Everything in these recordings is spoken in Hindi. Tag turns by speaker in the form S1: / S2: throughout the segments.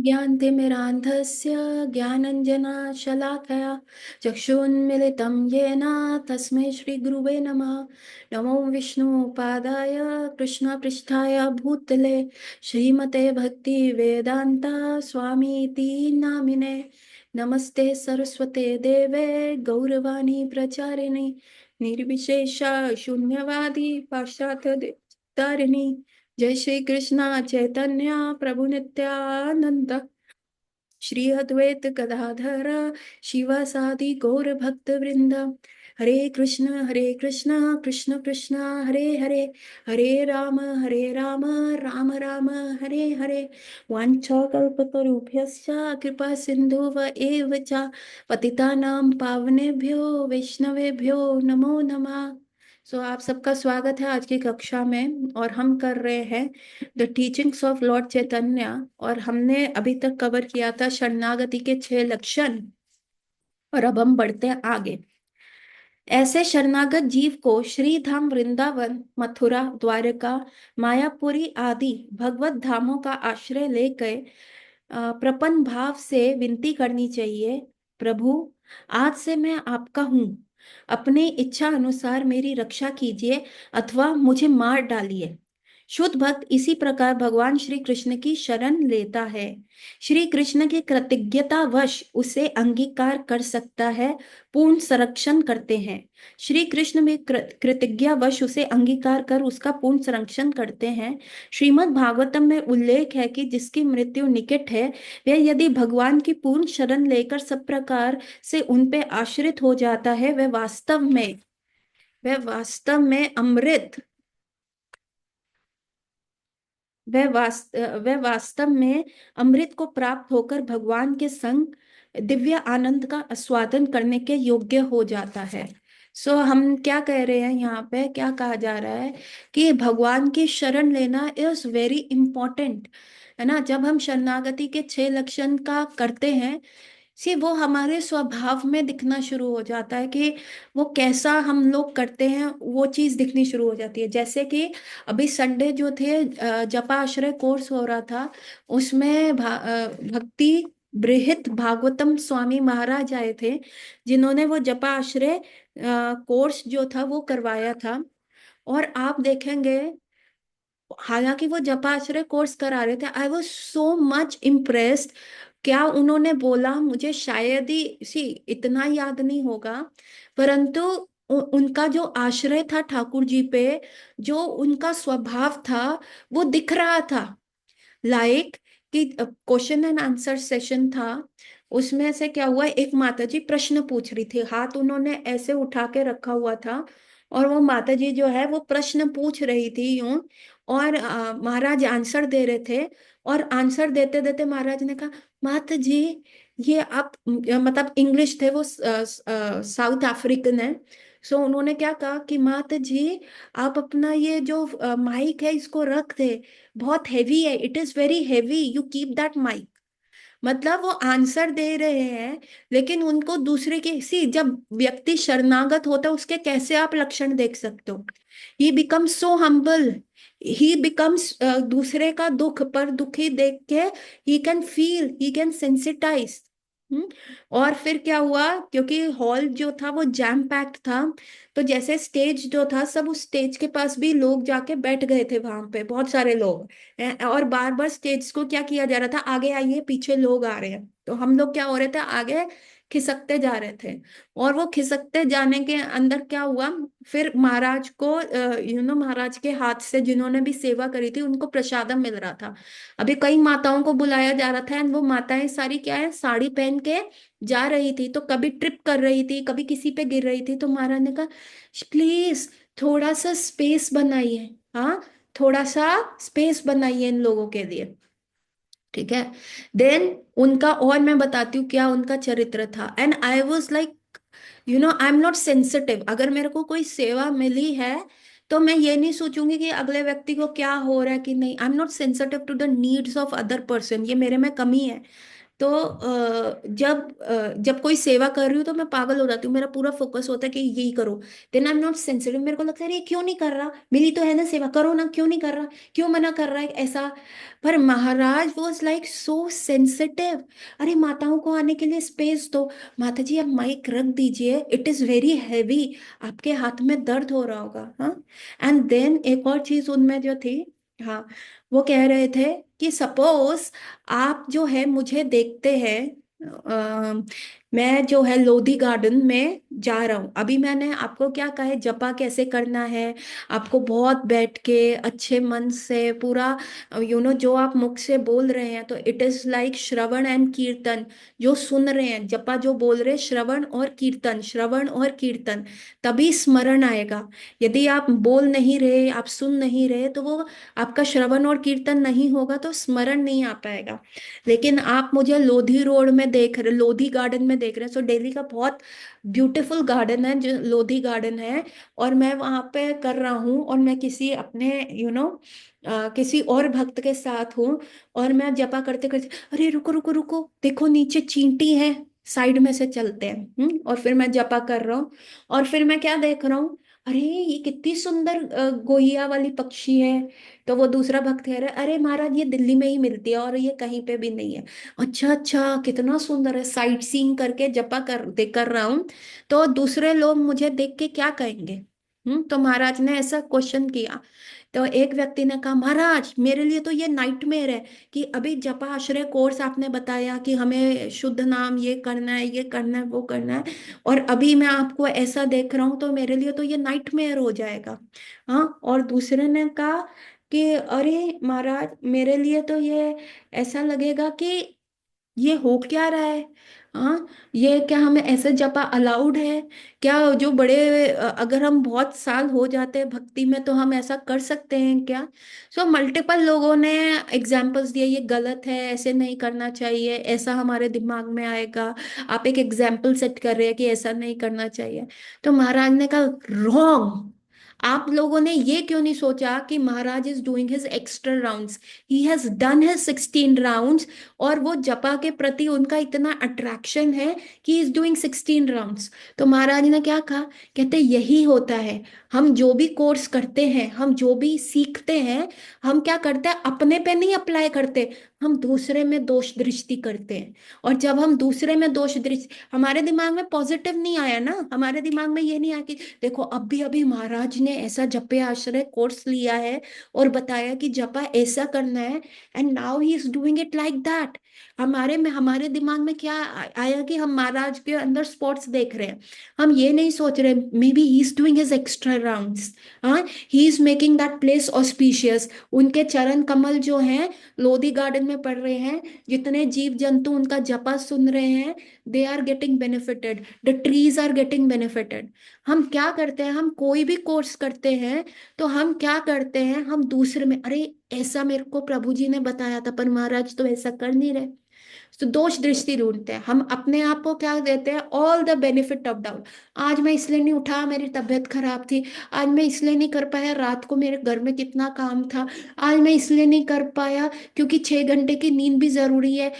S1: ज्ञानतिमिरान्धस्य ज्ञानञ्जनशलाकया चक्षुन्मिलितं येन तस्मै श्रीगुरुवे नमः। नमो विष्णुपादाय कृष्णपृष्ठाय भूतले श्रीमते भक्तिवेदान्ता स्वामीति नामिने। नमस्ते सरस्वते देवे गौरवाणी प्रचारिणे निर्विशेष शून्यवादी पाश्चात्य तारिणी। जय श्री कृष्णा चैतन्य प्रभु नित्यानंद श्री अद्वैत गदाधर शिवासादि गौर भक्त वृंद। हरे कृष्ण कृष्ण कृष्ण हरे हरे, हरे राम राम राम हरे हरे। वाञ्छाकल्पतरुभ्यश्च कृपा सिन्धुव एव च पतितानां पावनेभ्यो वैष्णवेभ्यो नमो नमः। आप सबका स्वागत है आज की कक्षा में, और हम कर रहे हैं द टीचिंग्स ऑफ लॉर्ड चैतन्य। और हमने अभी तक कवर किया था शरणागति के 6 लक्षण, और अब हम बढ़ते हैं आगे। ऐसे शरणागत जीव को श्री धाम वृंदावन, मथुरा, द्वारका, मायापुरी आदि भगवत धामों का आश्रय लेकर प्रपन्न भाव से विनती करनी चाहिए। प्रभु, आज से मैं आपका हूँ, अपनी इच्छा अनुसार मेरी रक्षा कीजिए अथवा मुझे मार डालिए। शुद्ध भक्त इसी प्रकार भगवान श्री कृष्ण की शरण लेता है। श्री कृष्ण की कृतज्ञतावश उसे अंगीकार कर सकता है, पूर्ण संरक्षण करते हैं। श्री कृष्ण में कृतज्ञतावश उसे अंगीकार कर उसका पूर्ण संरक्षण करते हैं। श्रीमद् भागवतम में उल्लेख है कि जिसकी मृत्यु निकट है वह यदि भगवान की पूर्ण शरण लेकर सब प्रकार से उन पे आश्रित हो जाता है, वह वास्तव में अमृत को प्राप्त होकर भगवान के संग दिव्य आनंद का आस्वादन करने के योग्य हो जाता है। हम क्या कह रहे हैं यहाँ पे, क्या कहा जा रहा है कि भगवान की शरण लेना इज वेरी इंपॉर्टेंट, है ना। जब हम शरणागति के 6 लक्षण का करते हैं, वो हमारे स्वभाव में दिखना शुरू हो जाता है कि वो कैसा हम लोग करते हैं, वो चीज दिखनी शुरू हो जाती है। जैसे कि अभी संडे जो थे जपा आश्रय कोर्स हो रहा था, उसमें भक्ति बृहत भागवतम स्वामी महाराज आए थे, जिन्होंने वो जपा आश्रय कोर्स जो था वो करवाया था। और आप देखेंगे, हालांकि वो जपाश्रय कोर्स करा रहे थे, I was so much impressed. क्या उन्होंने बोला मुझे शायद ही इतना याद नहीं होगा, परंतु उनका जो आश्रय था ठाकुर जी पे, जो उनका स्वभाव था, वो दिख रहा था। लाइक कि क्वेश्चन एंड आंसर सेशन था, उसमें से क्या हुआ, एक माता जी प्रश्न पूछ रही थी, हाथ उन्होंने ऐसे उठा के रखा हुआ था, और वो माता जी जो है वो प्रश्न पूछ रही थी यूं, और महाराज आंसर दे रहे थे। और आंसर देते देते महाराज ने कहा, माता जी ये आप मतलब इंग्लिश थे वो, साउथ अफ्रीकन है। उन्होंने क्या कहा कि माता जी आप अपना ये जो माइक है इसको रख दे, बहुत हैवी है, it is very heavy, you keep that mic. मतलब वो आंसर दे रहे हैं, लेकिन उनको दूसरे के जब व्यक्ति शरणागत होता है उसके कैसे आप लक्षण देख सकते हो। He becomes so humble, he becomes दूसरे का दुख पर दुखी देख के he can feel, he can sensitise. और फिर क्या हुआ, क्योंकि हॉल जो था वो जैम पैक्ड था, तो जैसे स्टेज जो था, सब उस स्टेज के पास भी लोग जाके बैठ गए थे, वहां पे बहुत सारे लोग और बार बार स्टेज को क्या किया जा रहा था, आगे आइए पीछे लोग आ रहे हैं। तो हम लोग क्या हो रहे थे, आगे खिसकते जा रहे थे। और वो खिसकते जाने के अंदर क्या हुआ, फिर महाराज को महाराज के हाथ से जिन्होंने भी सेवा करी थी उनको प्रसादम मिल रहा था। अभी कई माताओं को बुलाया जा रहा था, एंड वो माताएं सारी क्या है, साड़ी पहन के जा रही थी, तो कभी ट्रिप कर रही थी, कभी किसी पे गिर रही थी। तो महाराज ने कहा प्लीज थोड़ा सा स्पेस बनाइए, हाँ थोड़ा सा स्पेस बनाइए इन लोगों के लिए। ठीक है। देन उनका, और मैं बताती हूँ क्या उनका चरित्र था। And I was like, I am not sensitive. अगर मेरे को कोई सेवा मिली है तो मैं ये नहीं सोचूंगी कि अगले व्यक्ति को क्या हो रहा है कि नहीं। I am not sensitive to the needs of other person, ये मेरे में कमी है। तो जब कोई सेवा कर रही हूँ तो मैं पागल हो जाती हूँ, मेरा पूरा फोकस होता है कि यही करो। Then I am not sensitive, मेरे को लगता है ये क्यों नहीं कर रहा, मिली तो है ना सेवा, करो ना, क्यों नहीं कर रहा, क्यों मना कर रहा है ऐसा। पर महाराज वॉज लाइक सो सेंसिटिव, अरे माताओं को आने के लिए स्पेस दो, माता जी आप माइक रख दीजिए, इट इज वेरी हैवी, आपके हाथ में दर्द हो रहा होगा। हाँ। एंड देन एक और चीज उनमें जो थी, हाँ, वो कह रहे थे कि सपोज आप जो है मुझे देखते हैं, मैं जो है लोधी गार्डन में जा रहा हूँ, अभी मैंने आपको क्या कहा है जपा कैसे करना है, आपको बहुत बैठ के अच्छे मन से पूरा जो आप मुख से बोल रहे हैं, तो it is like Shravan and कीर्तन, जो सुन रहे हैं जपा जो बोल रहे हैं, श्रवण और कीर्तन, श्रवण और कीर्तन, तभी स्मरण आएगा। यदि आप बोल नहीं रहे, आप सुन नहीं रहे, तो वो आपका श्रवण और कीर्तन नहीं होगा, तो स्मरण नहीं आ पाएगा। लेकिन आप मुझे लोधी रोड में देख रहे, लोधी गार्डन में देख रहे हैं, सो दिल्ली का बहुत ब्यूटीफुल गार्डन है जो लोधी गार्डन है, और मैं वहां पे कर रहा हूँ, और मैं किसी अपने किसी और भक्त के साथ हूँ, और मैं जपा करते करते, अरे रुको रुको रुको, देखो नीचे चींटी है, साइड में से चलते हैं। और फिर मैं जपा कर रहा हूँ, और फिर मैं क्या देख रहा हूँ, अरे ये कितनी सुंदर गोहिया वाली पक्षी है। तो वो दूसरा भक्त कह रहा है, अरे महाराज ये दिल्ली में ही मिलती है और ये कहीं पे भी नहीं है। अच्छा अच्छा, कितना सुंदर है, साइट सीइंग करके जपा कर रहा हूँ, तो दूसरे लोग मुझे देख के क्या कहेंगे। तो महाराज ने ऐसा क्वेश्चन किया। तो एक व्यक्ति ने कहा, महाराज मेरे लिए तो ये नाइटमेयर है, कि अभी जपा आश्रय कोर्स आपने बताया कि हमें शुद्ध नाम ये करना है, ये करना है, वो करना है, और अभी मैं आपको ऐसा देख रहा हूं, तो मेरे लिए तो ये नाइटमेयर हो जाएगा। हाँ। और दूसरे ने कहा कि अरे महाराज मेरे लिए तो ये ऐसा लगेगा कि ये हो क्या रहा है। हाँ। ये क्या हमें ऐसे जपा अलाउड है क्या, जो बड़े अगर हम बहुत साल हो जाते हैं भक्ति में तो हम ऐसा कर सकते हैं क्या। सो मल्टीपल लोगों ने एग्जाम्पल्स दिए, ये गलत है, ऐसे नहीं करना चाहिए, ऐसा हमारे दिमाग में आएगा, आप एक एग्जाम्पल सेट कर रहे हैं कि ऐसा नहीं करना चाहिए। तो महाराज ने कहा, रॉन्ग, आप लोगों ने ये क्यों नहीं सोचा कि Maharaj is doing his extra rounds, he has done his 16 rounds, और वो जपा के प्रति उनका इतना अट्रैक्शन है कि इज डूइंग 16 राउंड्स। तो महाराज ने क्या कहा, कहते यही होता है, हम जो भी कोर्स करते हैं, हम जो भी सीखते हैं, हम क्या करते हैं, अपने पे नहीं अप्लाई करते, हम दूसरे में दोष दृष्टि करते हैं। और जब हम दूसरे में दोष दृष्टि, हमारे दिमाग में पॉजिटिव नहीं आया ना, हमारे दिमाग में ये नहीं आया कि देखो अभी अभी महाराज ने ऐसा जपे आश्रय कोर्स लिया है और बताया कि जपा ऐसा करना है, and now he is doing it like that. हमारे दिमाग में क्या आया कि हम महाराज के अंदर स्पॉट्स देख रहे हैं, हम ये नहीं सोच रहे may be he is doing his extra rounds. हाँ, he is making that place auspicious, उनके चरण कमल जो हैं लोधी गार्डन में पड़ रहे हैं, जितने जीव जंतु उनका जपा सुन रहे हैं, they are getting benefited, the trees are getting benefited. हम क्या करते हैं, हम कोई भी कोर्स करते हैं, तो हम क्या करते हैं, हम दूसरे में, अरे ऐसा मेरे को प्रभु जी ने बताया था पर महाराज तो ऐसा कर नहीं रहे, तो दोष दृष्टि ढूंढते हैं, हम अपने आप को क्या देते हैं, all the benefit of doubt. आज मैं इसलिए नहीं उठा, मेरी तबीयत खराब थी, आज मैं इसलिए नहीं कर पाया, रात को मेरे घर में कितना काम था, आज मैं इसलिए नहीं कर पाया क्योंकि 6 घंटे की नींद भी जरूरी है,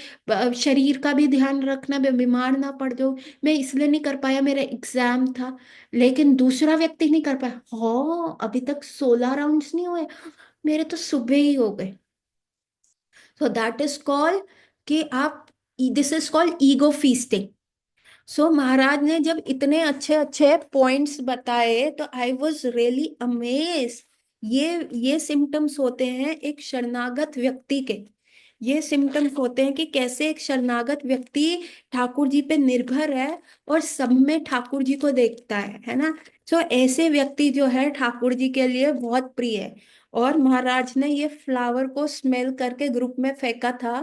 S1: शरीर का भी ध्यान रखना, मैं बीमार ना पड़ जाऊं, मैं इसलिए नहीं कर पाया, मेरा एग्जाम था। लेकिन दूसरा व्यक्ति नहीं कर पाया, हाँ अभी तक 16 राउंड्स नहीं हुए, मेरे तो सुबह ही हो गए। सो दैट इज कॉल्ड कि आप, this is called ego feasting. So Maharaj ने जब इतने अच्छे अच्छे पॉइंट्स बताए, तो आई वॉज रियली अमेज। ये सिम्टम्स होते हैं एक शरणागत व्यक्ति के, ये सिम्टम्स होते हैं कि कैसे एक शरणागत व्यक्ति ठाकुर जी पे निर्भर है और सब में ठाकुर जी को देखता है ना। सो ऐसे व्यक्ति जो है ठाकुर जी के लिए बहुत प्रिय है। और महाराज ने ये फ्लावर को स्मेल करके ग्रुप में फेंका था,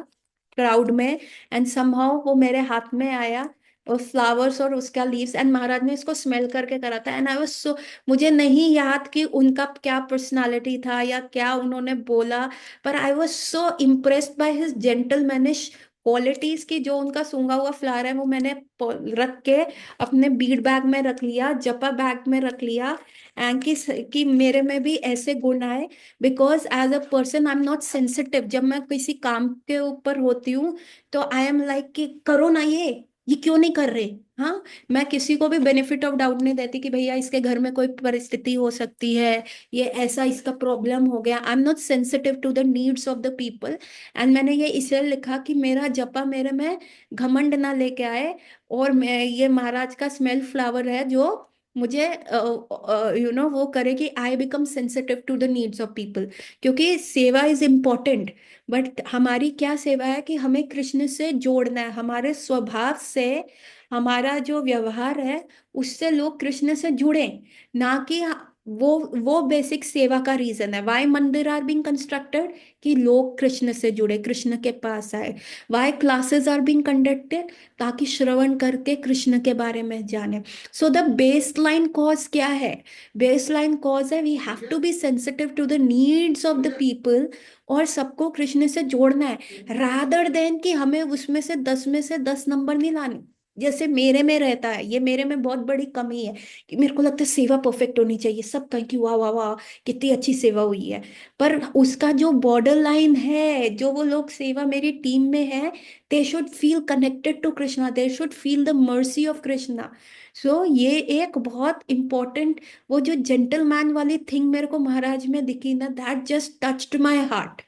S1: क्राउड में, एंड समहाउ वो मेरे हाथ में आया, और फ्लावर्स और उसका लीव्स, एंड महाराज ने इसको स्मेल करके करा था, एंड आई वाज सो, मुझे नहीं याद कि उनका क्या पर्सनालिटी था या क्या उन्होंने बोला, पर I was so impressed by his gentlemanish qualities की, जो उनका सूंघा हुआ फ्लावर है वो मैंने रख के अपने बीड बैग में रख लिया, जपा बैग में रख लिया, एंड कि मेरे में भी ऐसे गुण आए। Because as a person I am not sensitive, जब मैं किसी काम के ऊपर होती हूँ तो आई एम लाइक कि करो ना, ये क्यों नहीं कर रहे। हाँ, मैं किसी को भी बेनिफिट ऑफ डाउट नहीं देती कि भैया इसके घर में कोई परिस्थिति हो सकती है, ये ऐसा इसका प्रॉब्लम हो गया। I am not sensitive to the needs of the people. And मैंने ये इसलिए लिखा कि मेरा जपा मेरे में घमंड ना लेके आए, और मैं ये महाराज का स्मेल फ्लावर है जो मुझे वो करे कि I become sensitive to the needs of people. क्योंकि सेवा इज इम्पोर्टेंट, बट हमारी क्या सेवा है कि हमें कृष्ण से जोड़ना है, हमारे स्वभाव से, हमारा जो व्यवहार है उससे लोग कृष्ण से जुड़े, ना कि वो बेसिक सेवा का रीजन है वाई मंदिर आर बीइंग कंस्ट्रक्टेड, कि लोग कृष्ण से जुड़े, कृष्ण के पास आए। Why classes are being conducted, ताकि श्रवण करके कृष्ण के बारे में जाने। So the base line cause क्या है? बेस लाइन कॉज है we have to be sensitive to the needs of the people, और सबको कृष्ण से जोड़ना है, रादर देन कि हमें उसमें से 10 नंबर नहीं लाने। जैसे मेरे में रहता है, ये मेरे में बहुत बड़ी कमी है कि मेरे को लगता है सेवा परफेक्ट होनी चाहिए, सब कहें कि वाह वाह वाह कितनी अच्छी सेवा हुई है। पर उसका जो बॉर्डर लाइन है, जो वो लोग सेवा मेरी टीम में है, they should feel connected to Krishna, they should feel the mercy of Krishna. So ये एक बहुत इंपॉर्टेंट, वो जो जेंटलमैन वाली थिंग मेरे को महाराज में दिखी ना, that just touched my heart.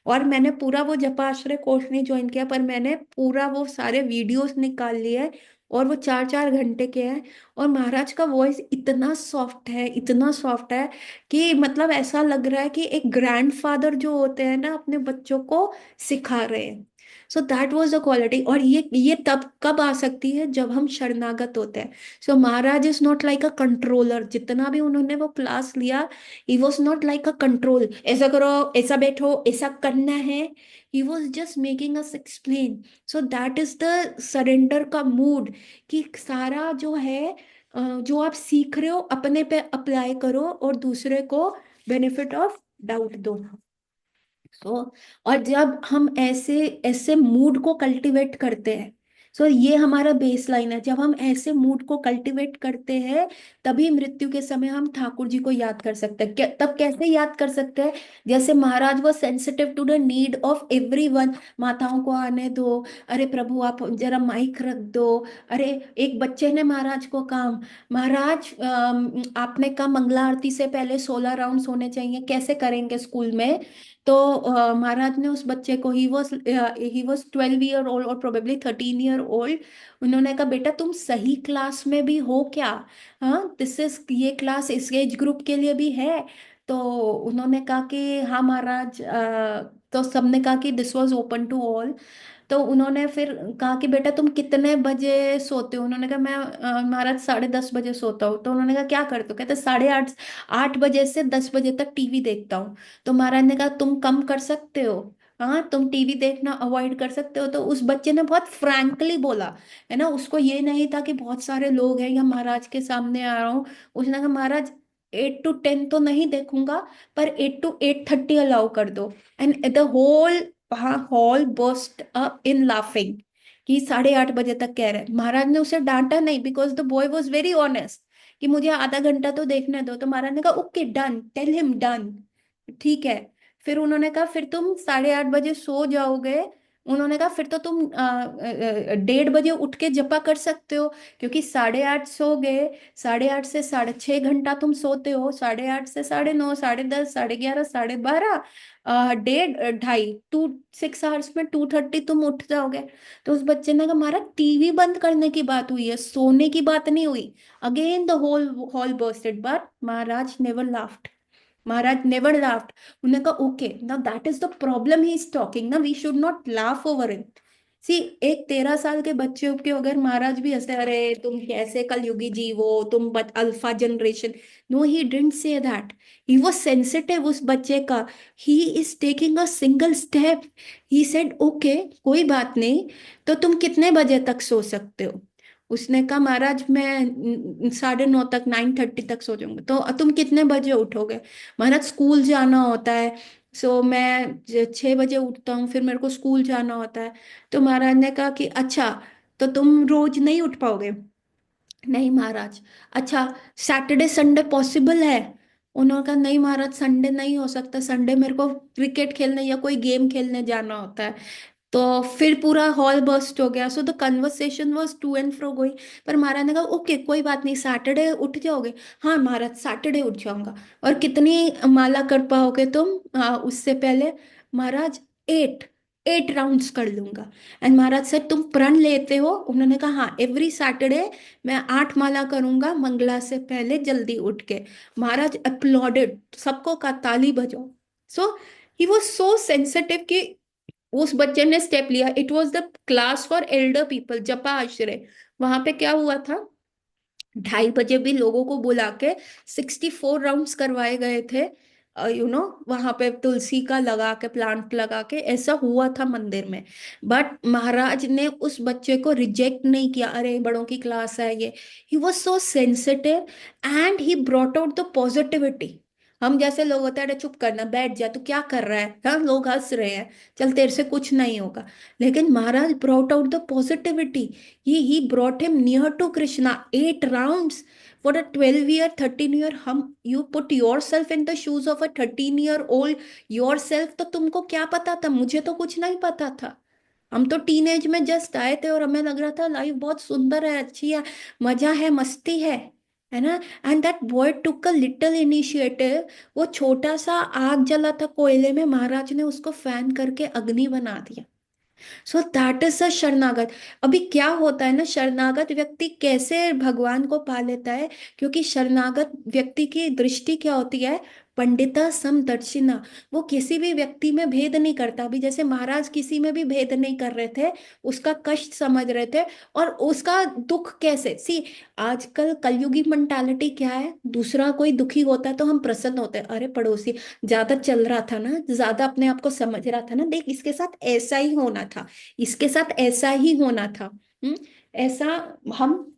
S1: और मैंने पूरा वो जपाश्रय कोर्स नहीं ज्वाइन किया, पर मैंने पूरा वो सारे वीडियोस निकाल लिए, और वो 4 4 घंटे के हैं। और महाराज का वॉइस इतना सॉफ्ट है, इतना सॉफ्ट है कि मतलब ऐसा लग रहा है कि एक ग्रैंडफादर जो होते हैं ना अपने बच्चों को सिखा रहे हैं। So that was the quality. और ये तब कब आ सकती है? जब हम शरणागत होते हैं। So Maharaj is not like a controller, जितना भी उन्होंने वो क्लास लिया, he was not like a control, ऐसा करो, ऐसा बैठो, ऐसा करना है। He was just making us explain. So that is the surrender का मूड, कि सारा जो है जो आप सीख रहे हो अपने पे अप्लाई करो, और दूसरे को बेनिफिट ऑफ डाउट दो। सो और जब हम ऐसे ऐसे मूड को कल्टीवेट करते हैं, सो ये हमारा बेस लाइन है, जब हम ऐसे मूड को कल्टीवेट करते हैं, तभी मृत्यु के समय हम ठाकुर जी को याद कर सकते हैं। तब कैसे याद कर सकते हैं? जैसे महाराज वो sensitive to the need of everyone. माताओं को आने दो, अरे प्रभु आप जरा माइक रख दो। अरे एक बच्चे ने महाराज को कहा, महाराज आपने कहा मंगला आरती से पहले 16 राउंड होने चाहिए, कैसे करेंगे स्कूल में? तो महाराज ने उस बच्चे को, ही वॉज 12 ईयर ओल्ड और प्रोबेबली 13 ईयर ओल्ड, उन्होंने कहा बेटा तुम सही क्लास में भी हो क्या? हाँ, दिस इज, ये क्लास इस एज ग्रुप के लिए भी है। तो उन्होंने कहा कि हाँ महाराज, तो सबने कहा कि this was open to all. तो उन्होंने फिर कहा कि बेटा तुम कितने बजे सोते हो? उन्होंने कहा मैं महाराज 10:30 बजे सोता हूँ। तो उन्होंने कहा क्या करते हो? कहते 8:30, 8 बजे से 10 बजे तक टीवी देखता हूँ। तो महाराज ने कहा तुम कम कर सकते हो, हाँ तुम टीवी देखना अवॉइड कर सकते हो। तो उस बच्चे ने बहुत फ्रैंकली बोला, है ना, उसको ये नहीं था कि बहुत सारे लोग हैं या महाराज के सामने आ रहा हूँ। उसने कहा महाराज 8 to 10 तो नहीं देखूंगा, पर 8 to 8:30 अलाउ कर दो। And the whole hall burst up in laughing, कि 8:30 बजे तक कह रहे हैं। महाराज ने उसे डांटा नहीं, because the boy was very honest कि मुझे आधा घंटा तो देखने दो। तो महाराज ने कहा okay done, tell him done, ठीक है। फिर उन्होंने कहा फिर तुम 8:30 बजे सो जाओगे। उन्होंने कहा फिर तो तुम 1:30 बजे उठ के जपा कर सकते हो, क्योंकि 8:30 सो गए, 8:30 से 6.5 घंटा तुम सोते हो, 8:30 से 9:30, 10:30, 11:30, 12:30, 1:30, 6 आवर्स में 2:30 तुम उठ जाओगे। तो उस बच्चे ने कहा महाराज टीवी बंद करने की बात हुई है, सोने की बात नहीं हुई। Again the whole hall bursted, but Maharaj never laughed. Maharaj never laughed. उन्होंने कहा okay now that is the problem he is talking ना, we should not laugh over it. See, एक 13 साल के बच्चे के अगर महाराज भी हंसते, अरे तुम कैसे कलयुगी जीवो, तुम alpha generation. No, he didn't say that. He was sensitive उस बच्चे का। He is taking a single step. He said okay कोई बात नहीं, तो तुम कितने बजे तक सो सकते हो? उसने कहा महाराज मैं 9:30 तक, 9:30 तक सो जाऊंगा। तो तुम कितने बजे उठोगे? महाराज स्कूल जाना होता है, सो मैं 6 बजे उठता हूँ, फिर मेरे को स्कूल जाना होता है। तो महाराज ने कहा कि अच्छा, तो तुम रोज नहीं उठ पाओगे? नहीं महाराज। अच्छा, सैटरडे संडे पॉसिबल है? उन्होंने कहा नहीं महाराज, संडे नहीं हो सकता, संडे मेरे को क्रिकेट खेलने या कोई गेम खेलने जाना होता है। तो फिर पूरा हॉल बर्स्ट हो गया। So the conversation was to and fro going. पर महाराज ने कहा ओके कोई बात नहीं, सैटरडे उठ जाओगे? हाँ महाराज, सैटरडे उठ जाऊंगा। और कितनी माला कर पाओगे तुम उससे पहले? महाराज, 8 8 राउंड्स कर लूंगा। एंड महाराज सर, तुम प्रण लेते हो? उन्होंने कहा हाँ, एवरी सैटरडे मैं 8 माला करूंगा मंगला से पहले जल्दी उठ के। महाराज अपलॉडेड, सबको का ताली बजाओ। सो ही वॉज सो सेंसिटिव कि उस बच्चे ने स्टेप लिया। It was the class for Elder people, जपा आश्रय। वहां पे क्या हुआ था, 2:30 बजे भी लोगों को बुला के 64 राउंड्स करवाए गए थे। वहां पे तुलसी का लगा के, प्लांट लगा के, ऐसा हुआ था मंदिर में। बट महाराज ने उस बच्चे को रिजेक्ट नहीं किया, अरे बड़ों की क्लास है ये। He was so sensitive and he brought out the positivity. हम जैसे लोग होते हैं, अरे चुप करना, बैठ जा, तू क्या कर रहा है, हाँ लोग हंस रहे हैं, चल तेरे से कुछ नहीं होगा। लेकिन Maharaj brought out the positivity. he brought him near to Krishna, 8 rounds for a 12 year 13 year। हम, you put yourself in the shoes of a 13 year old yourself। तो तुमको क्या पता था? मुझे तो कुछ नहीं पता था। हम तो टीनेज में जस्ट आए थे और हमें लग रहा था लाइफ बहुत सुंदर है, अच्छी है, मजा है, मस्ती है ना। And that boy took a little initiative. वो छोटा सा आग जला था कोयले में, महाराज ने उसको फैन करके अग्नि बना दिया। सो दैट इज अ शरणागत। अभी क्या होता है ना, शरणागत व्यक्ति कैसे भगवान को पा लेता है? क्योंकि शरणागत व्यक्ति की दृष्टि क्या होती है? पंडिता समदर्शिना। वो किसी भी व्यक्ति में भेद नहीं करता। अभी जैसे महाराज किसी में भी भेद नहीं कर रहे थे, उसका कष्ट समझ रहे थे और उसका दुख कैसे सी। आजकल कलयुगी मेंटालिटी क्या है, दूसरा कोई दुखी होता है तो हम प्रसन्न होते हैं, अरे पड़ोसी ज्यादा चल रहा था ना, ज्यादा अपने आप को समझ रहा था ना, देख इसके साथ ऐसा ही होना था, इसके साथ ऐसा ही होना था। ऐसा हम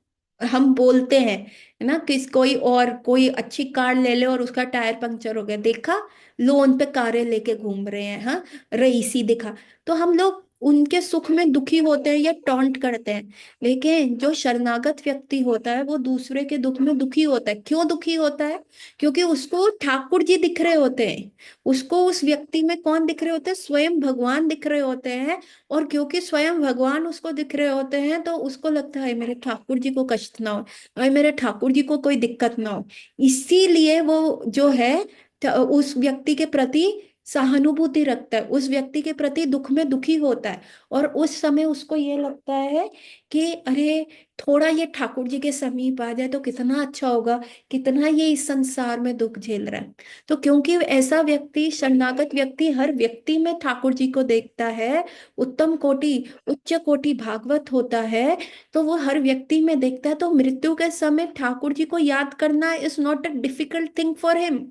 S1: हम बोलते हैं, है ना। कोई और कोई अच्छी कार ले ले और उसका टायर पंक्चर हो गया, देखा, लोन पे कारें लेके घूम रहे हैं, हाँ, रईसी दिखा। तो हम लोग उनके सुख में दुखी होते हैं या टॉन्ट करते हैं। लेकिन जो शरणागत व्यक्ति होता है वो दूसरे के दुख में दुखी होता है। क्यों दुखी होता है? क्योंकि उसको ठाकुर जी दिख रहे होते हैं। उसको उस व्यक्ति में कौन दिख रहे होते हैं? स्वयं भगवान दिख रहे होते हैं। और क्योंकि स्वयं भगवान उसको दिख रहे होते हैं तो उसको लगता है मेरे ठाकुर जी को कष्ट ना हो, और मेरे ठाकुर जी को कोई दिक्कत ना हो। इसीलिए वो जो है उस व्यक्ति के प्रति सहानुभूति रखता है, उस व्यक्ति के प्रति दुख में दुखी होता है। और उस समय उसको ये लगता है कि अरे थोड़ा ये ठाकुर जी के समीप आ जाए तो कितना अच्छा होगा, कितना ये इस संसार में दुख झेल रहा है। तो क्योंकि ऐसा व्यक्ति, शरणागत व्यक्ति, हर व्यक्ति में ठाकुर जी को देखता है, उत्तम कोटि, उच्च कोटि भागवत होता है, तो वो हर व्यक्ति में देखता है। तो मृत्यु के समय ठाकुर जी को याद करना is not a difficult thing for him.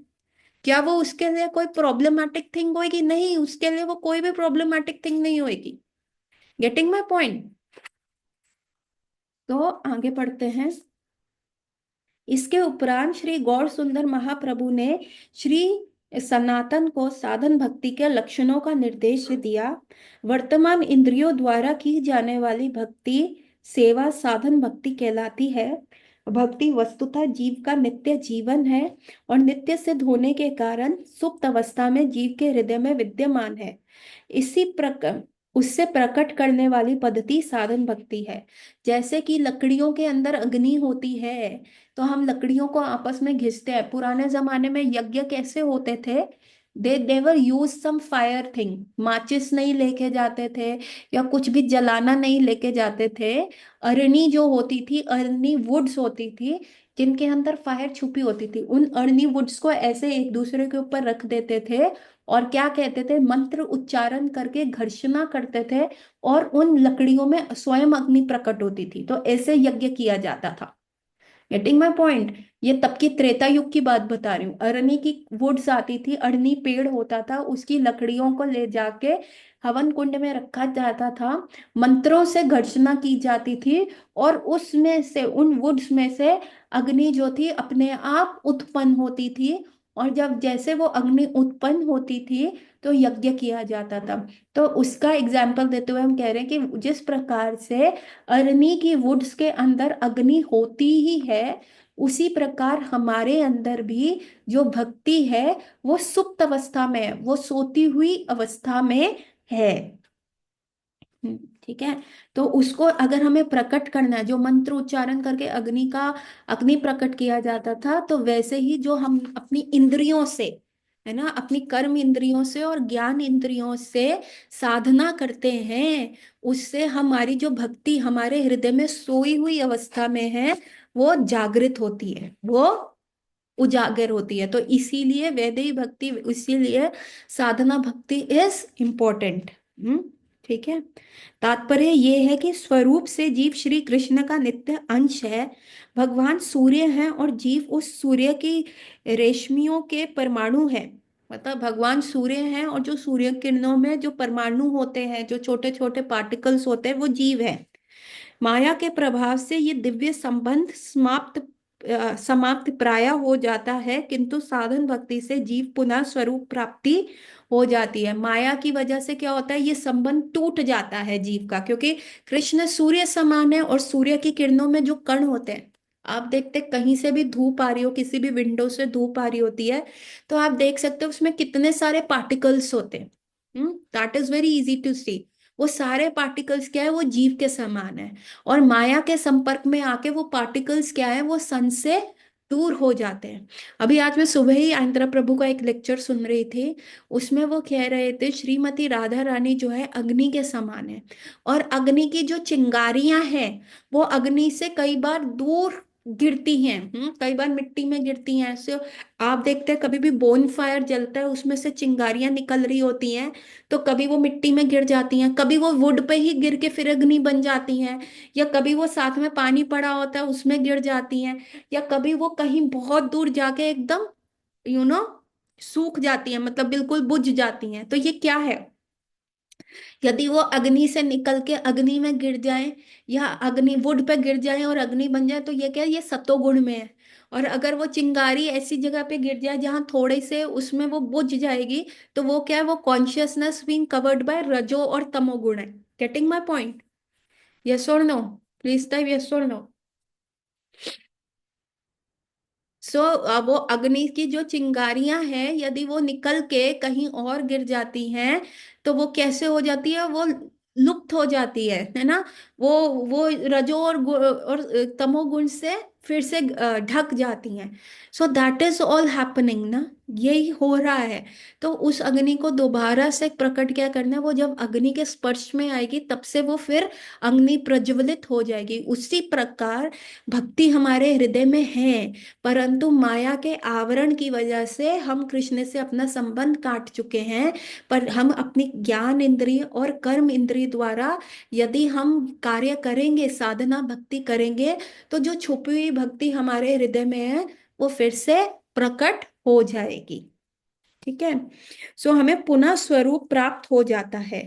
S1: क्या वो उसके लिए कोई प्रॉब्लमेटिक थिंग होगी? नहीं, उसके लिए वो कोई भी प्रॉब्लमेटिक थिंग नहीं होगी। Getting my point? तो आगे पढ़ते हैं। इसके उपरांत श्री गौर सुंदर महाप्रभु ने श्री सनातन को साधन भक्ति के लक्षणों का निर्देश दिया। वर्तमान इंद्रियों द्वारा की जाने वाली भक्ति सेवा साधन भक्ति कहलाती है। भक्ति वस्तुतः जीव का नित्य जीवन है और नित्य सिद्ध होने के कारण सुप्त अवस्था में जीव के हृदय में विद्यमान है। इसी प्रकार उससे प्रकट करने वाली पद्धति साधन भक्ति है। जैसे कि लकड़ियों के अंदर अग्नि होती है, तो हम लकड़ियों को आपस में घिसते हैं। पुराने जमाने में यज्ञ कैसे होते थे? दे देवर यूज सम फायर थिंग, माचिस नहीं लेके जाते थे या कुछ भी जलाना नहीं लेके जाते थे। अरनी जो होती थी, अरनी वुड्स होती थी जिनके अंदर फायर छुपी होती थी, उन अरनी वुड्स को ऐसे एक दूसरे के ऊपर रख देते थे और क्या कहते थे, मंत्र उच्चारण करके घर्षणा करते थे और उन लकड़ियों में स्वयं अग्नि प्रकट होती थी। तो ऐसे यज्ञ किया जाता था। Getting my point? ये तब की त्रेता युग की बात बता रही हूँ। अरनी की वुड्स आती थी, अरनी पेड़ होता था, उसकी लकड़ियों को ले जाके हवन कुंड में रखा जाता था, मंत्रों से घर्षणा की जाती थी और उसमें से, उन वुड्स में से अग्नि जो थी अपने आप उत्पन्न होती थी और जब जैसे वो अग्नि उत्पन्न होती थी तो यज्ञ किया जाता था। तो उसका एग्जाम्पल देते हुए हम कह रहे हैं कि जिस प्रकार से अरनी की वुड्स के अंदर अग्नि होती ही है, उसी प्रकार हमारे अंदर भी जो भक्ति है वो सुप्त अवस्था में है, वो सोती हुई अवस्था में है। ठीक है। तो उसको अगर हमें प्रकट करना है, जो मंत्र उच्चारण करके अग्नि का अग्नि प्रकट किया जाता था, तो वैसे ही जो हम अपनी इंद्रियों से, है ना, अपनी कर्म इंद्रियों से और ज्ञान इंद्रियों से साधना करते हैं, उससे हमारी जो भक्ति हमारे हृदय में सोई हुई अवस्था में है वो जागृत होती है, वो उजागर होती है। तो इसीलिए वैदेही भक्ति, इसीलिए साधना भक्ति इज इम्पोर्टेंट। ठीक है। तात्पर्य ये है कि स्वरूप से जीव श्री कृष्ण का नित्य अंश है। भगवान सूर्य हैं और जीव उस सूर्य की रेशमियों के परमाणु हैं। मतलब भगवान सूर्य हैं और जो सूर्य किरणों में जो परमाणु होते हैं, जो छोटे छोटे पार्टिकल्स होते हैं, वो जीव है। माया के प्रभाव से ये दिव्य संबंध समाप्त प्राय हो जाता है, किंतु साधन भक्ति से जीव पुनः स्वरूप प्राप्ति हो जाती है। माया की वजह से क्या होता है, ये संबंध टूट जाता है जीव का, क्योंकि कृष्ण सूर्य समान है और सूर्य की किरणों में जो कण होते हैं, आप देखते कहीं से भी धूप आ रही हो, किसी भी विंडो से धूप आ रही होती है, तो आप देख सकते हो उसमें कितने सारे पार्टिकल्स होते हैं। That is very easy to see. वो सारे पार्टिकल्स क्या है, वो जीव के समान है। और माया के संपर्क में आके वो पार्टिकल्स क्या है, वो सन से दूर हो जाते हैं। अभी आज मैं सुबह ही आंद्रा प्रभु का एक लेक्चर सुन रही थी। उसमें वो कह रहे थे श्रीमती राधा रानी जो है अग्नि के समान है, और अग्नि की जो चिंगारियां हैं वो अग्नि से कई बार दूर गिरती हैं। कई बार मिट्टी में गिरती हैं ऐसे। आप देखते हैं कभी भी बोन फायर जलता है, उसमें से चिंगारियां निकल रही होती हैं, तो कभी वो मिट्टी में गिर जाती हैं, कभी वो वुड पे ही गिर के फिर अग्नि बन जाती हैं, या कभी वो साथ में पानी पड़ा होता है उसमें गिर जाती हैं, या कभी वो कहीं बहुत दूर जाके एकदम यू नो सूख जाती हैं, मतलब बिल्कुल बुझ जाती हैं। तो ये क्या है, यदि वो अग्नि से निकल के अग्नि में गिर जाए या अग्नि वुड पे गिर जाए और अग्नि बन जाए, तो ये क्या है, ये सतोगुण में है। और अगर वो चिंगारी ऐसी जगह पे गिर जाए जहां थोड़े से उसमें वो बुझ जाएगी, तो वो क्या है, वो कॉन्शियसनेस बीइंग कवर्ड बाय रजो और तमोगुण है। Getting my point? यस और नो? प्लीज टाइप यस और नो। सो वो अग्नि की जो चिंगारियां हैं, यदि वो निकल के कहीं और गिर जाती हैं, तो वो कैसे हो जाती है, वो लुप्त हो जाती है ना। वो रजो और तमोगुण से फिर से ढक जाती हैं। सो दैट इज ऑल हैपनिंग ना, यही हो रहा है। तो उस अग्नि को दोबारा से प्रकट क्या करना है, वो जब अग्नि के स्पर्श में आएगी तब से वो फिर अग्नि प्रज्वलित हो जाएगी। उसी प्रकार भक्ति हमारे हृदय में है, परंतु माया के आवरण की वजह से हम कृष्ण से अपना संबंध काट चुके हैं। पर हम अपनी ज्ञान इंद्रिय और कर्म इंद्रिय द्वारा यदि हम कार्य करेंगे, साधना भक्ति करेंगे, तो जो छुपी हुई भक्ति हमारे हृदय में है वो फिर से प्रकट हो जाएगी। ठीक है। सो हमें पुनः स्वरूप प्राप्त हो जाता है।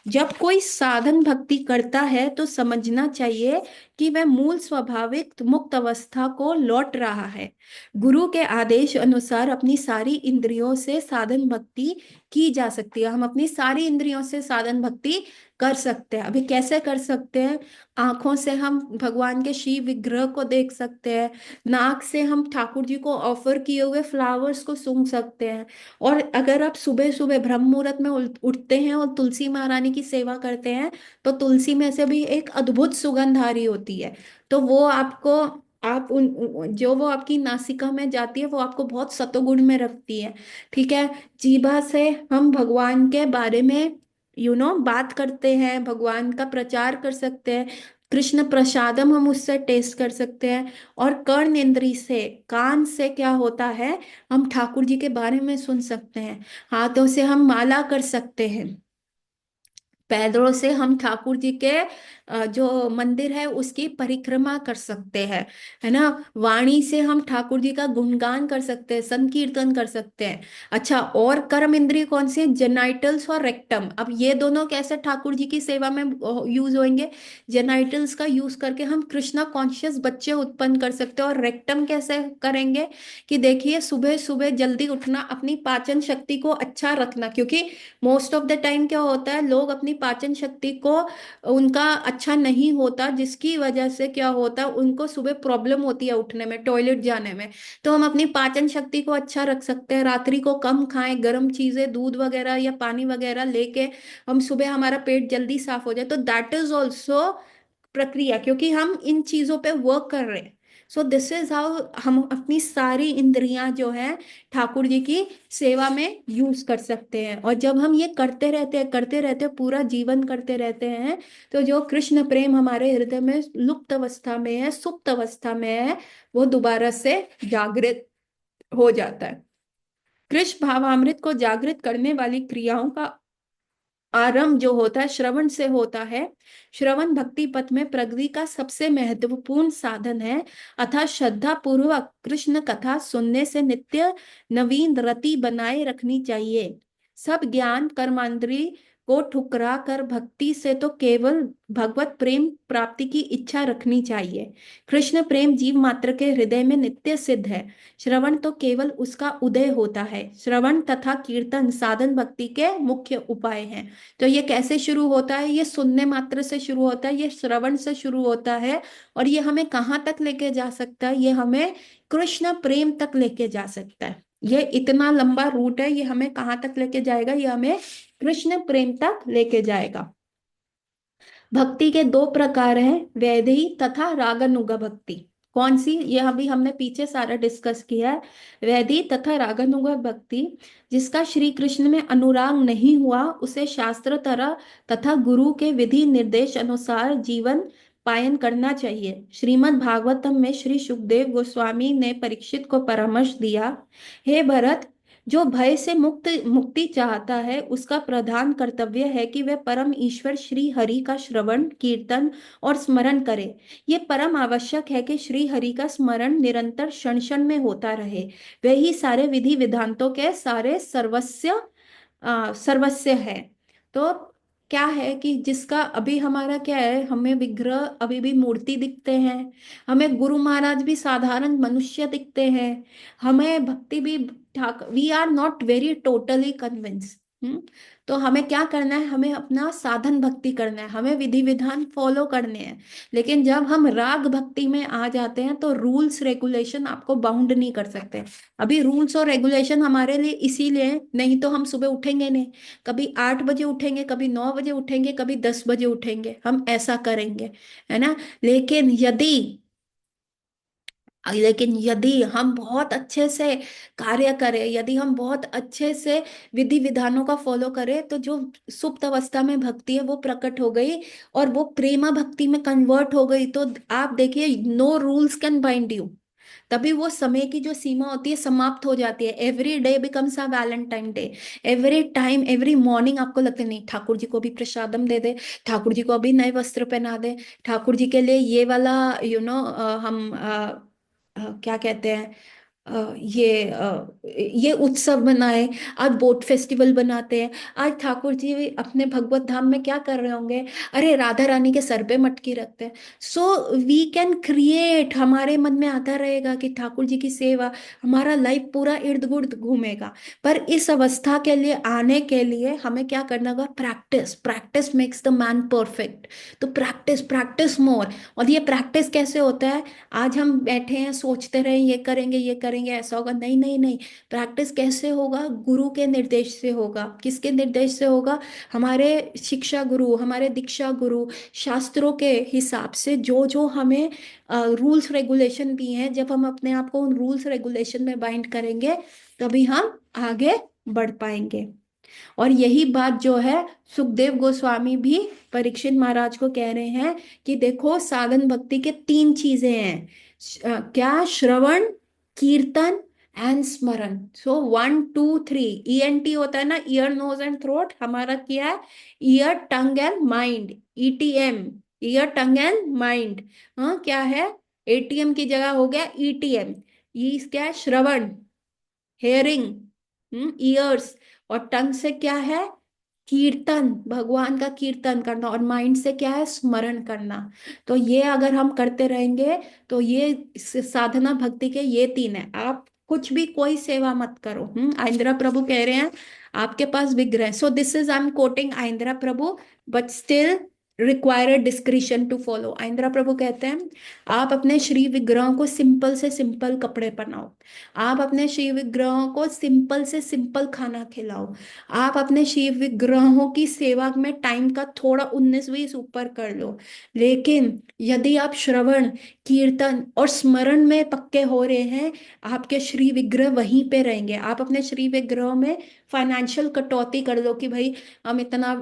S1: जब कोई साधन भक्ति करता है तो समझना चाहिए कि वह मूल स्वाभाविक मुक्त अवस्था को लौट रहा है। गुरु के आदेश अनुसार अपनी सारी इंद्रियों से साधन भक्ति की जा सकती है। हम अपनी सारी इंद्रियों से साधन भक्ति कर सकते हैं। अभी कैसे कर सकते हैं? आंखों से हम भगवान के शिव विग्रह को देख सकते हैं, नाक से हम ठाकुर जी को ऑफर किए हुए फ्लावर्स को सूंघ सकते हैं, और अगर आप सुबह सुबह ब्रह्म मुहूर्त में उठते हैं और तुलसी महारानी की सेवा करते हैं, तो तुलसी में से भी एक अद्भुत सुगंध आ रही होती है। तो वो आपको, आप जो वो आपकी नासिका में जाती है वो आपको बहुत सतोगुण में रखती है। ठीक है। जीभा से हम भगवान के बारे में बात करते हैं, भगवान का प्रचार कर सकते हैं, कृष्ण प्रसादम हम उससे टेस्ट कर सकते हैं। और कर्ण इंद्री से, कान से क्या होता है, हम ठाकुर जी के बारे में सुन सकते हैं। हाथों से हम माला कर सकते हैं। पैदलों से हम ठाकुर जी के जो मंदिर है उसकी परिक्रमा कर सकते हैं, है ना। वाणी से हम ठाकुर जी का गुणगान कर सकते हैं, संकीर्तन कर सकते हैं। अच्छा, और कर्म इंद्रिय कौन से, जेनाइटल्स और रेक्टम। अब ये दोनों कैसे ठाकुर जी की सेवा में यूज होंगे। जेनाइटल्स का यूज करके हम कृष्णा कॉन्शियस बच्चे उत्पन्न कर सकते हैं। और रेक्टम कैसे करेंगे, कि देखिए सुबह सुबह जल्दी उठना, अपनी पाचन शक्ति को अच्छा रखना, क्योंकि मोस्ट ऑफ द टाइम क्या होता है, लोग अपनी पाचन शक्ति को उनका अच्छा नहीं होता, जिसकी वजह से क्या होता है, उनको सुबह प्रॉब्लम होती है उठने में, टॉयलेट जाने में। तो हम अपनी पाचन शक्ति को अच्छा रख सकते हैं, रात्रि को कम खाएं, गर्म चीजें, दूध वगैरह या पानी वगैरह लेके हम सुबह, हमारा पेट जल्दी साफ हो जाए, तो दैट इज ऑल्सो प्रक्रिया, क्योंकि हम इन चीजों पे वर्क कर रहे हैं। सो दिस इज हाउ हम अपनी सारी इंद्रियां जो है ठाकुर जी की सेवा में यूज कर सकते हैं। और जब हम ये करते रहते हैं, पूरा जीवन करते रहते हैं, तो जो कृष्ण प्रेम हमारे हृदय में लुप्त अवस्था में है, सुप्त अवस्था में है, वो दोबारा से जागृत हो जाता है। कृष्ण भावामृत को जागृत करने वाली क्रियाओं का आरंभ जो होता है श्रवण से होता है। श्रवण भक्ति पथ में प्रगति का सबसे महत्वपूर्ण साधन है। अतः श्रद्धा पूर्वक कृष्ण कथा सुनने से नित्य नवीन रति बनाए रखनी चाहिए। सब ज्ञान कर्मांतरी को ठुकरा कर भक्ति से तो केवल भगवत प्रेम प्राप्ति की इच्छा रखनी चाहिए। कृष्ण प्रेम जीव मात्र के हृदय में नित्य सिद्ध है। श्रवण तो केवल उसका उदय होता है। श्रवण तथा कीर्तन साधन भक्ति के मुख्य उपाय हैं। तो ये कैसे शुरू होता है, ये सुनने मात्र से शुरू होता है, ये श्रवण से शुरू होता है। और ये हमें कहाँ तक लेके जा सकता है, ये हमें कृष्ण प्रेम तक लेके जा सकता है। ये इतना लंबा रूट है, ये हमें कहाँ तक लेके जाएगा, ये हमें कृष्ण प्रेम तक लेके जाएगा। भक्ति के दो प्रकार हैं, वैदेही तथा रागानुगा भक्ति। कौन सी, ये अभी हमने पीछे सारा डिस्कस किया है। वैदिही तथा रागानुगा भक्ति, जिसका श्री कृष्ण में अनुराग नहीं हुआ, उसे शास्त्र तरह तथा गुरु के विधि निर्देश अनुसार जीवन पायन करना चाहिए। श्रीमद् भागवतम में श्री सुखदेव गोस्वामी ने परीक्षित को परामर्श दिया, हे भरत, जो भय से मुक्ति चाहता है, उसका प्रधान कर्तव्य है कि वह परम ईश्वर श्री हरि का श्रवण कीर्तन और स्मरण करे। ये परम आवश्यक है कि श्री हरि का स्मरण निरंतर क्षण क्षण में होता रहे। वही सारे विधि विधानों के सारे सर्वस्व सर्वस्व है। तो क्या है कि जिसका अभी हमारा क्या है, हमें विग्रह अभी भी मूर्ति दिखते हैं, हमें गुरु महाराज भी साधारण मनुष्य दिखते हैं, हमें भक्ति भी ठाक, we are not very totally convince. तो हमें क्या करना है, हमें अपना साधन भक्ति करना है, हमें विधि विधान फॉलो करने हैं। लेकिन जब हम राग भक्ति में आ जाते हैं, तो रूल्स रेगुलेशन आपको बाउंड नहीं कर सकते। अभी रूल्स और रेगुलेशन हमारे लिए इसीलिए हैं, नहीं तो हम सुबह उठेंगे नहीं। कभी 8 बजे उठेंगे, कभी 9 बजे उठेंगे, कभी 10 बजे उठेंगे, हम ऐसा करेंगे, है ना। लेकिन यदि लेकिन यदि हम बहुत अच्छे से कार्य करें, यदि हम बहुत अच्छे से विधि विधानों का फॉलो करें, तो जो सुप्त अवस्था में भक्ति है वो प्रकट हो गई और वो प्रेमा भक्ति में कन्वर्ट हो गई, तो आप देखिए, no rules can bind you. तभी वो समय की जो सीमा होती है समाप्त हो जाती है। Every day becomes a Valentine day. Every time every morning आपको लगता है, नहीं ठाकुर जी को भी प्रसादम दे दे, ठाकुर जी को अभी नए वस्त्र पहना दे, ठाकुर जी के लिए ये वाला हम क्या कहते हैं, ये उत्सव मनाए। आज बोट फेस्टिवल बनाते हैं, आज ठाकुर जी अपने भगवत धाम में क्या कर रहे होंगे, अरे राधा रानी के सर पे मटकी रखते हैं। सो वी कैन क्रिएट, हमारे मन में आता रहेगा कि ठाकुर जी की सेवा, हमारा लाइफ पूरा इर्द गिर्द घूमेगा। पर इस अवस्था के लिए आने के लिए हमें क्या करना होगा, practice. Practice makes the man perfect. तो प्रैक्टिस, प्रैक्टिस मोर। और ये प्रैक्टिस कैसे होता है, आज हम बैठे हैं सोचते रहे ये करेंगे ये करेंगे ऐसा होगा, नहीं नहीं नहीं। प्रैक्टिस कैसे होगा, गुरु के निर्देश से होगा। किसके निर्देश से होगा, हमारे शिक्षा गुरु, हमारे दीक्षा गुरु, शास्त्रों के हिसाब से जो जो हमें रूल्स रेगुलेशन भी हैं, जब हम अपने आप को उन रूल्स रेगुलेशन में बाइंड करेंगे, तभी हम आगे बढ़ पाएंगे। और यही बात जो है सुखदेव गोस्वामी भी परीक्षित महाराज को कह रहे हैं कि देखो, साधन भक्ति के 3 चीजें हैं। क्या, श्रवण कीर्तन एंड स्मरण। सो 1 2 3, ENT होता है ना, ईयर नोज एंड थ्रोट, हमारा क्या है, year tongue and mind, ETM, year tongue and mind. हाँ क्या है, ATM की जगह हो गया ETM। ये क्या है, श्रवण, हेयरिंग, ईयर्स। और टंग से क्या है, कीर्तन, भगवान का कीर्तन करना। और माइंड से क्या है, स्मरण करना। तो ये अगर हम करते रहेंगे, तो ये साधना भक्ति के ये तीन है। आप कुछ भी कोई सेवा मत करो। आइंद्रा प्रभु कह रहे हैं आपके पास विग्रह, so this is, I am quoting Aindra Prabhu, but still required discretion to follow. Aindra Prabhu कहते हैं आप अपने श्री विग्रहों को सिंपल से सिंपल कपड़े पहनाओ, आप अपने शिव विग्रहों को सिंपल से सिंपल खाना खिलाओ, आप अपने शिव विग्रहों की सेवा में टाइम का थोड़ा 19 20 ऊपर कर लो। लेकिन यदि आप श्रवण, कीर्तन और स्मरण में पक्के हो रहे हैं, आपके श्री विग्रह वहीं पे रहेंगे। आप अपने श्री विग्रहों में फाइनेंशियल कटौती कर लो कि भाई हम इतना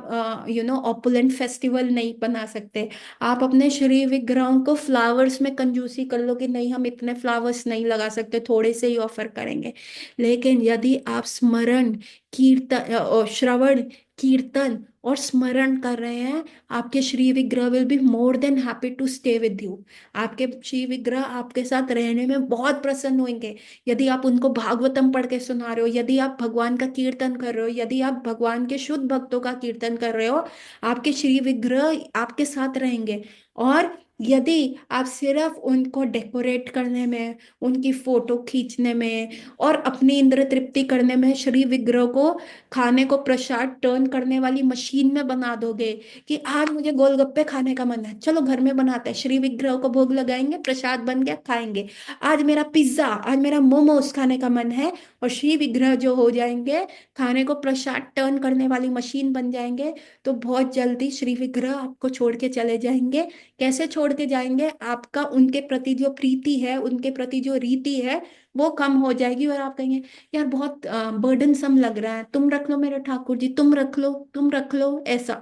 S1: ऑपुलेंट फेस्टिवल नहीं बना सकते। आप अपने श्री विग्रहों को फ्लावर्स में कंजूसी कर लो कि नहीं हम इतने फ्लावर्स नहीं लगा सकते, थोड़े से ही ऑफर करेंगे। लेकिन यदि आप स्मरण, कीर्तन और श्रवण, कीर्तन और स्मरण कर रहे हैं, आपके श्री विग्रह will be more than happy to stay with you. आपके श्री विग्रह आपके साथ रहने में बहुत प्रसन्न होंगे। यदि आप उनको भागवतम पढ़ के सुना रहे हो, यदि आप भगवान का कीर्तन कर रहे हो, यदि आप भगवान के शुद्ध भक्तों का कीर्तन कर रहे हो, आपके श्री विग्रह आपके साथ रहेंगे। और यदि आप सिर्फ उनको डेकोरेट करने में, उनकी फोटो खींचने में और अपनी इंद्र तृप्ति करने में श्री विग्रह को खाने को प्रसाद टर्न करने वाली मशीन में बना दोगे कि आज मुझे गोलगप्पे खाने का मन है, चलो घर में बनाते हैं, श्री विग्रह को भोग लगाएंगे, प्रसाद बन गया, खाएंगे। आज मेरा पिज्जा, आज मेरा मोमोज खाने का मन है, और श्री विग्रह जो हो जाएंगे, खाने को प्रसाद टर्न करने वाली मशीन बन जाएंगे, तो बहुत जल्दी श्री विग्रह आपको छोड़ के चले जाएंगे। कैसे छोड़ के जाएंगे, आपका उनके प्रति जो प्रीति है, उनके प्रति जो रीति है, वो कम हो जाएगी। और आप कहेंगे यार बहुत बर्डन सम लग रहा है, तुम रख लो मेरे ठाकुर जी, तुम रख लो, तुम रख लो, ऐसा।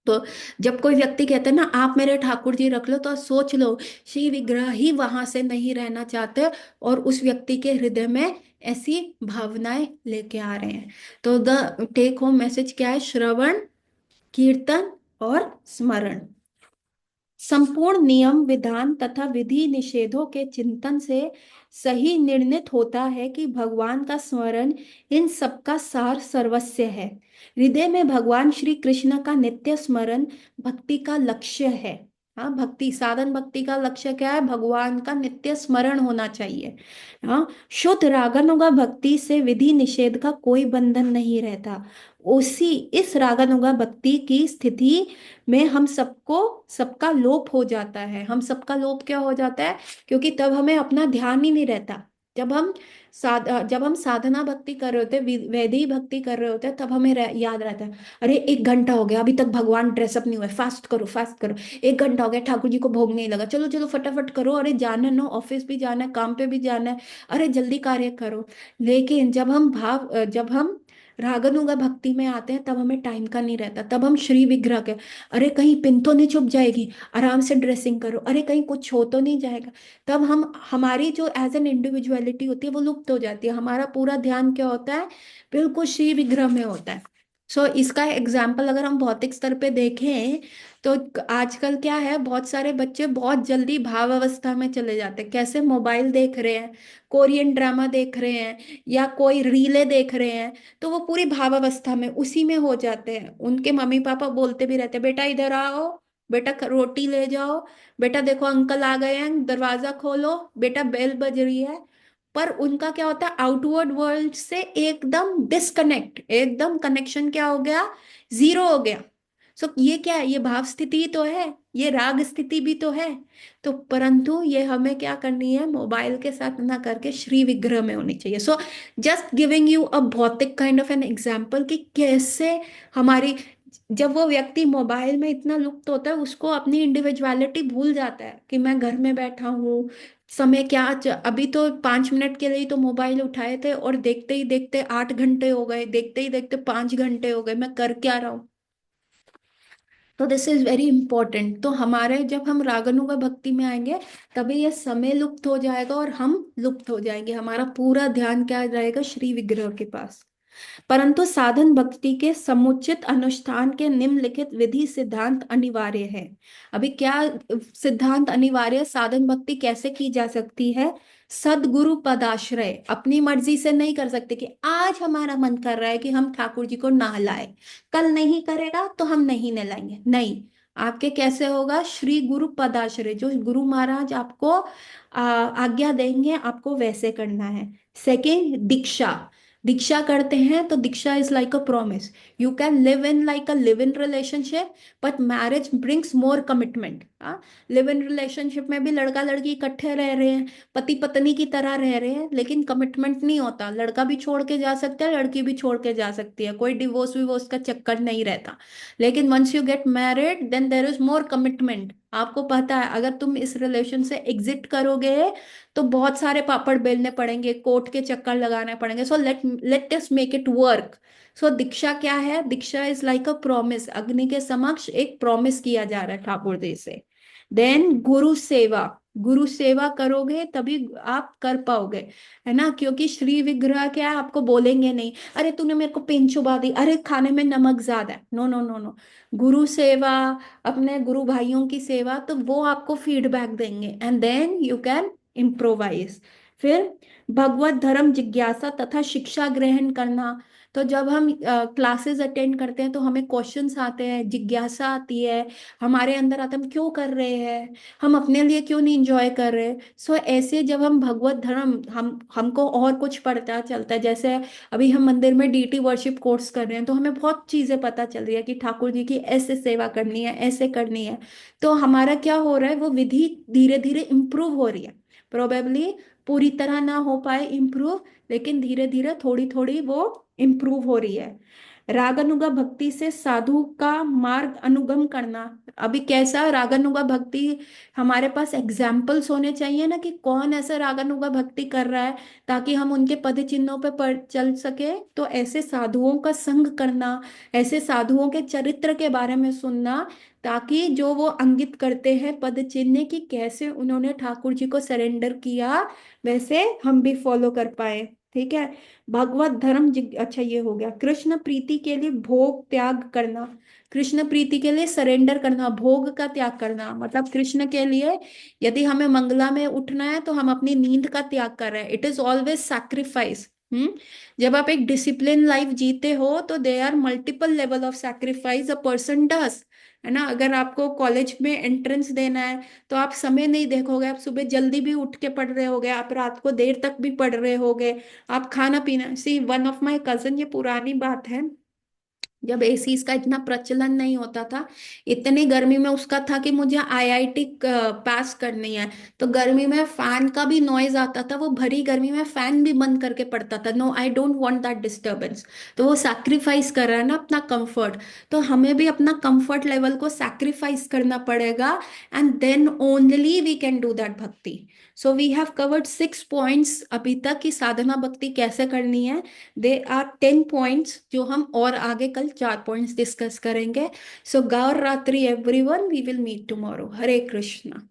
S1: तो जब कोई व्यक्ति कहता है ना आप मेरे ठाकुर जी रख लो, तो सोच लो श्री विग्रह ही वहां से नहीं रहना चाहते, और उस व्यक्ति के हृदय में ऐसी भावनाएं लेके आ रहे हैं। तो द टेक होम मैसेज क्या है, श्रवण, कीर्तन और स्मरण। संपूर्ण नियम विधान तथा विधि निषेधों के चिंतन से सही निर्णित होता है कि भगवान का स्मरण इन सब का सार सर्वस्व है। हृदय में भगवान श्री कृष्ण का नित्य स्मरण भक्ति का लक्ष्य है। हाँ, भक्ति साधन भक्ति का लक्ष्य क्या है, भगवान का नित्य स्मरण होना चाहिए। हाँ, शुद्ध रागानुगा भक्ति से विधि निषेध का कोई बंधन नहीं रहता। उसी इस रागानुगा भक्ति की स्थिति में हम सबको, सबका लोप हो जाता है। हम सबका लोप क्या हो जाता है, क्योंकि तब हमें अपना ध्यान ही नहीं रहता। जब हम जब हम साधना भक्ति कर रहे होते हैं, वैदिक भक्ति कर रहे होते हैं, तब हमें याद रहता है, अरे 1 घंटा हो गया अभी तक भगवान ड्रेसअप नहीं हुए, फास्ट करो फास्ट करो। 1 घंटा हो गया ठाकुर जी को भोग नहीं लगा, चलो चलो फटाफट करो, अरे जाना है ना, ऑफिस भी जाना है, काम पे भी जाना है, अरे जल्दी कार्य करो। लेकिन जब हम रागानुगा भक्ति में आते हैं, तब हमें टाइम का नहीं रहता। तब हम श्री विग्रह के, अरे कहीं पिन तो नहीं छुप जाएगी, आराम से ड्रेसिंग करो, अरे कहीं कुछ हो तो नहीं जाएगा। तब हम, हमारी जो एज एन इंडिविजुअलिटी होती है वो लुप्त हो जाती है। हमारा पूरा ध्यान क्या होता है, बिल्कुल श्री विग्रह में होता है। सो इसका एग्जाम्पल अगर हम भौतिक स्तर पे देखें, तो आजकल क्या है, बहुत सारे बच्चे बहुत जल्दी भाव अवस्था में चले जाते हैं। कैसे, मोबाइल देख रहे हैं, कोरियन ड्रामा देख रहे हैं, या कोई रीले देख रहे हैं, तो वो पूरी भाव अवस्था में उसी में हो जाते हैं। उनके मम्मी पापा बोलते भी रहते हैं, बेटा इधर आओ, बेटा रोटी ले जाओ, बेटा देखो अंकल आ गए हैं, दरवाजा खोलो, बेटा बेल बज रही है। पर उनका क्या होता है, आउटवर्ड वर्ल्ड से एकदम डिस्कनेक्ट, एकदम कनेक्शन क्या हो गया, जीरो हो गया। सो ये क्या है, ये भाव स्थिति तो है, ये राग स्थिति भी तो है। तो परंतु ये हमें क्या करनी है, मोबाइल के साथ ना करके श्री विग्रह में होनी चाहिए। सो जस्ट गिविंग यू अ भौतिक काइंड ऑफ एन एग्जाम्पल कि कैसे हमारी, जब वो व्यक्ति मोबाइल में इतना लुप्त होता है, उसको अपनी इंडिविजुअलिटी भूल जाता है कि मैं घर में बैठा हूँ, समय क्या अभी तो 5 मिनट के लिए ही तो मोबाइल उठाए थे, और देखते ही देखते 8 घंटे हो गए, देखते ही देखते 5 घंटे हो गए, मैं कर क्या रहा हूँ। तो दिस इज वेरी इंपॉर्टेंट। तो हमारे जब हम रागानुगा भक्ति में आएंगे तभी ये समय लुप्त हो जाएगा और हम लुप्त हो जाएंगे, हमारा पूरा ध्यान क्या रहेगा, श्री विग्रह के पास। परंतु साधन भक्ति के समुचित अनुष्ठान के निम्नलिखित विधि सिद्धांत अनिवार्य है। अभी क्या सिद्धांत अनिवार्य है? साधन भक्ति कैसे की जा सकती है? सदगुरु पदाश्रय, अपनी मर्जी से नहीं कर सकते कि आज हमारा मन कर रहा है कि हम ठाकुर जी को नहलाए, कल नहीं करेगा तो हम नहीं नहलाएंगे, नहीं। आपके कैसे होगा? श्री गुरु पदाश्रय, जो गुरु महाराज आपको आज्ञा देंगे आपको वैसे करना है। सेकेंड, दीक्षा। दीक्षा करते हैं तो diksha is like a promise. You can live in like a live in relationship, but marriage brings more commitment. Live in relationship में भी लड़का लड़की इकट्ठे रह रहे हैं, पति पत्नी की तरह रह रहे हैं, लेकिन कमिटमेंट नहीं होता। लड़का भी छोड़ के जा सकता है, लड़की भी छोड़ के जा सकती है, कोई डिवोर्स विवोर्स का चक्कर नहीं रहता। लेकिन once you get married then there is more commitment. आपको पता है अगर तुम इस रिलेशन से एग्जिट करोगे तो बहुत सारे पापड़ बेलने पड़ेंगे, कोर्ट के चक्कर लगाने पड़ेंगे। So let let us make it work. So दीक्षा क्या है? Diksha is like a promise, अग्नि के समक्ष एक प्रॉमिस किया जा रहा है ठाकुर जी से। देन गुरु सेवा, गुरु सेवा करोगे तभी आप कर पाओगे, है ना? क्योंकि श्री विग्रह क्या है, आपको बोलेंगे नहीं अरे तूने मेरे को पेन चुबा दी, अरे खाने में नमक ज्यादा है, नो नो नो नो। गुरु सेवा, अपने गुरु भाइयों की सेवा, तो वो आपको फीडबैक देंगे and then you can improvise. फिर भगवत धर्म जिज्ञासा तथा शिक्षा ग्रहण करना। तो जब हम क्लासेस अटेंड करते हैं तो हमें क्वेश्चंस आते हैं, जिज्ञासा आती है, हमारे अंदर आता है हम क्यों कर रहे हैं, हम अपने लिए क्यों नहीं इंजॉय कर रहे। सो ऐसे जब हम भगवत धर्म, हमको और कुछ पता चलता है। जैसे अभी हम मंदिर में डीटी वर्शिप कोर्स कर रहे हैं तो हमें बहुत चीजें पता चल रही है कि ठाकुर जी की ऐसे सेवा करनी है, ऐसे करनी है। तो हमारा क्या हो रहा है, वो विधि धीरे धीरे इम्प्रूव हो रही है। प्रोबेबली पूरी तरह ना हो पाए इम्प्रूव, लेकिन धीरे धीरे थोड़ी थोड़ी वो इम्प्रूव हो रही है। रागानुगा भक्ति से साधु का मार्ग अनुगम करना। अभी कैसा रागानुगा भक्ति, हमारे पास एग्जाम्पल्स होने चाहिए ना कि कौन ऐसा रागानुगा भक्ति कर रहा है, ताकि हम उनके पद चिन्हों पे चल सके। तो ऐसे साधुओं का संग करना, ऐसे साधुओं के चरित्र के बारे में सुनना, ताकि जो वो अंकित करते हैं पद चिन्ह की कैसे उन्होंने ठाकुर जी को सरेंडर किया, वैसे हम भी फॉलो कर पाए। ठीक है। भगवत धर्म अच्छा ये हो गया। कृष्ण प्रीति के लिए भोग त्याग करना, कृष्ण प्रीति के लिए सरेंडर करना, भोग का त्याग करना, मतलब कृष्ण के लिए यदि हमें मंगला में उठना है तो हम अपनी नींद का त्याग कर रहे हैं। It is always sacrifice. जब आप एक डिसिप्लिन लाइफ जीते हो तो they are multiple level of sacrifice a person does, है ना? अगर आपको कॉलेज में एंट्रेंस देना है तो आप समय नहीं देखोगे, आप सुबह जल्दी भी उठ के पढ़ रहे होगे, आप रात को देर तक भी पढ़ रहे होगे, आप खाना पीना। सी वन ऑफ माय कजन, ये पुरानी बात है, जब एसीज का इतना प्रचलन नहीं होता था, इतनी गर्मी में उसका था कि मुझे आईआईटी पास करनी है, तो गर्मी में फैन का भी नॉइज आता था, वो भरी गर्मी में फैन भी बंद करके पड़ता था। No, I don't want that disturbance. तो वो सैक्रिफाइस कर रहा है ना अपना कंफर्ट, तो हमें भी अपना कंफर्ट लेवल को सैक्रिफाइस करना पड़ेगा, and then only we can do that bhakti. So we have covered 6 points अभी तक कि साधना भक्ति कैसे करनी है। दे आर 10 पॉइंट्स जो हम और आगे कल 4 पॉइंट्स डिस्कस करेंगे। सो गौर रात्रि everyone, we will meet tomorrow. Hare Krishna.